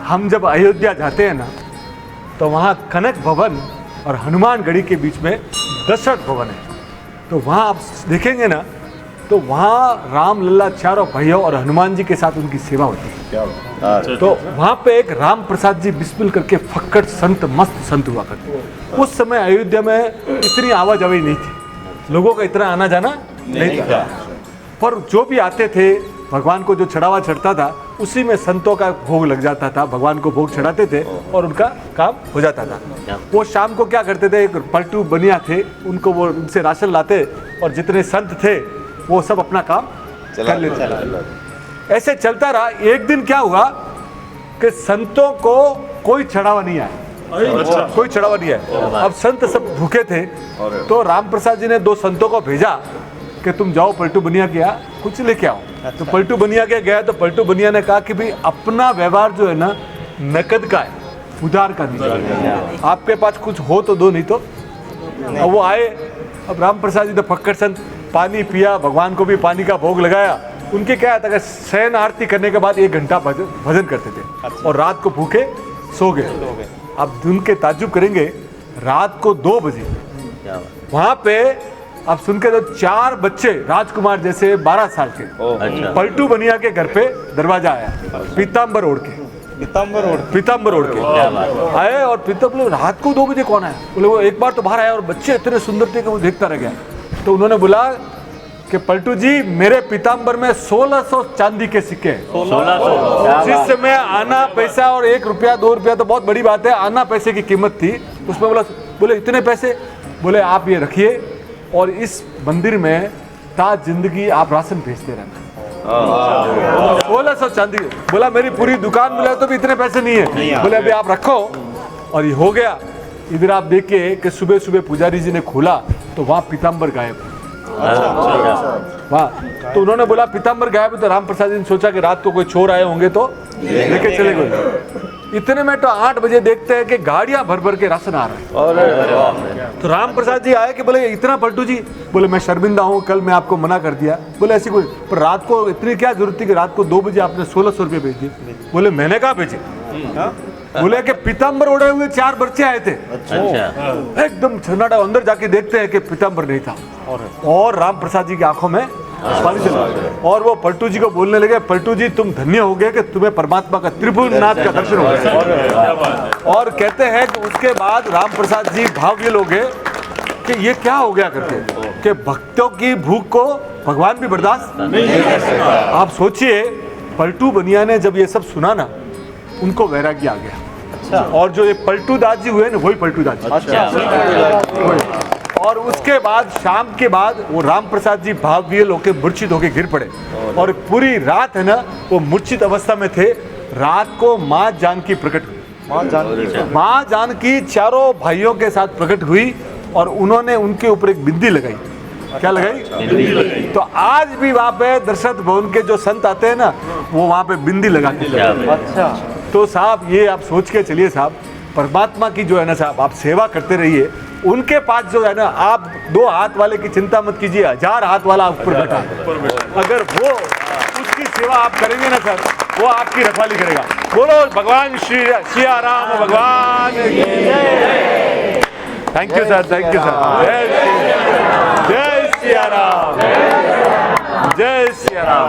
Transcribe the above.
हम जब अयोध्या जाते हैं ना तो वहाँ कनक भवन और हनुमानगढ़ी के बीच में दशरथ भवन है। तो वहाँ आप देखेंगे ना तो वहाँ राम लल्ला चारों भाइयों और हनुमान जी के साथ उनकी सेवा होती है। क्या तो वहाँ पे एक राम प्रसाद जी बिस्मिल करके फक्कड़ संत, मस्त संत हुआ करते। उस समय अयोध्या में इतनी आवाजाही नहीं थी, लोगों का इतना आना जाना नहीं था, पर जो भी आते थे भगवान को जो चढ़ावा चढ़ता था उसी में संतों का भोग लग जाता था, भगवान को भोग चढ़ाते थे और उनका काम हो जाता था। वो शाम को क्या करते थे, एक पलटू बनिया थे, उनको वो उनसे राशन लाते और जितने संत थे वो सब अपना काम कर लेते। ऐसे चलता रहा। एक दिन क्या हुआ कि संतों को कोई चढ़ावा नहीं आया, कोई चढ़ावा नहीं आया। अब संत सब भूखे थे तो राम प्रसाद जी ने 2 संतों को भेजा कि तुम जाओ पलटू बनिया के यहाँ कुछ लेके आओ। तो पलटू बनिया के गया तो पलटू बनिया ने कहा कि भाई अपना व्यवहार जो है ना नकद का है, उधार का नहीं, आपके पास कुछ हो तो दो, नहीं तो। अब वो आए, अब राम प्रसाद जी तो फक्कड़ संत, पानी पिया, भगवान को भी पानी का भोग लगाया। उनके क्या था कि शयन आरती करने के बाद 1 घंटा भजन करते थे और रात को भूखे सो गए। अब उनके ताज्जुब करेंगे, रात को 2 बजे वहाँ पे अब सुन के तो 4 बच्चे राजकुमार जैसे 12 साल के पलटू बनिया के घर पे दरवाजा आया, पीताम्बर ओढ़ के, पीताम्बर ओढ़ के आए। और पीताम्बर, रात को 2 बजे कौन आया? बोले वो एक बार तो बाहर आया और बच्चे इतने सुंदर थे कि वो देखता रह गया। तो उन्होंने बोला कि पलटू जी मेरे पीताम्बर में 1600 चांदी के सिक्के हैं। 1600 जिस समय आना पैसा और 1 रुपया 2 रुपया तो बहुत बड़ी बात है, आना पैसे की कीमत थी। उसमें बोले इतने पैसे? बोले आप ये रखिए और इस मंदिर में ताज जिंदगी आप राशन भेजते रहना। 1600 चांदी। बोला मेरी पूरी दुकान मिला तो भी इतने पैसे नहीं है। बोले अभी आप रखो। और ये हो गया। इधर आप देखिए कि सुबह सुबह पुजारी जी ने खोला तो वहाँ पीताम्बर गायब। वाह। तो उन्होंने बोला पीताम्बर गायब है। तो राम प्रसाद जी ने सोचा कि रात को कोई चोर आए होंगे तो लेके चले गए। इतने में तो 8 बजे देखते हैं कि गाड़ियां भर भर के राशन आ रहे हैं। तो राम प्रसाद जी आए कि बोले इतना पलटू जी? बोले मैं शर्मिंदा हूँ, कल मैं आपको मना कर दिया। बोले ऐसी कोई, पर रात को इतनी क्या जरूरत थी कि रात को 2 बजे आपने 1600 रुपये भेज दिए? बोले मैंने कहा भेजे? बोले कि पीताम्बर ओढ़े हुए 4 बच्चे आए थे। एकदम सन्नाटा। अंदर जाके देखते हैं कि पीताम्बर नहीं था और राम प्रसाद जी की आंखों में पानी चला। और वो पलटू जी को बोलने लगे, पलटू जी तुम धन्य हो गए कि तुम्हें परमात्मा का, त्रिभुवननाथ का दर्शन हो गया। और कहते हैं कि उसके बाद राम प्रसाद जी भाव ये लोग कि ये क्या हो गया करके, कि भक्तों की भूख को भगवान भी बर्दाश्त नहीं कर सकता। आप सोचिए पलटू बनिया ने जब ये सब सुना ना, उनको वैराग्य आ गया। और जो ये पलटू दास जी हुए ना, वही पलटू दास जी। और उसके बाद शाम के बाद वो राम प्रसाद जी भावविहल होके मूर्छित होके गिर पड़े और पूरी रात है ना वो मूर्छित अवस्था में थे। रात को माँ जानकी प्रकट हुई। माँ जानकी चारों भाइयों के साथ प्रकट हुई और उन्होंने उनके ऊपर एक बिंदी लगाई। क्या लगाई? तो आज भी वहाँ पे दशरथ भवन के जो संत आते हैं ना, वो वहाँ पे बिंदी लगाते हैं। अच्छा। तो साहब ये आप सोच के चलिए साहब, परमात्मा की जो है ना साहब, आप सेवा करते रहिए। उनके पास जो है ना, आप 2 हाथ वाले की चिंता मत कीजिए, 1000 हाथ वाला आप ऊपर बैठा है। अगर वो उसकी सेवा आप करेंगे ना सर, वो आपकी रखवाली करेगा। बोलो भगवान श्री सिया राम भगवान। Thank you sir, thank you sir. जय सिया राम, जय सिया राम।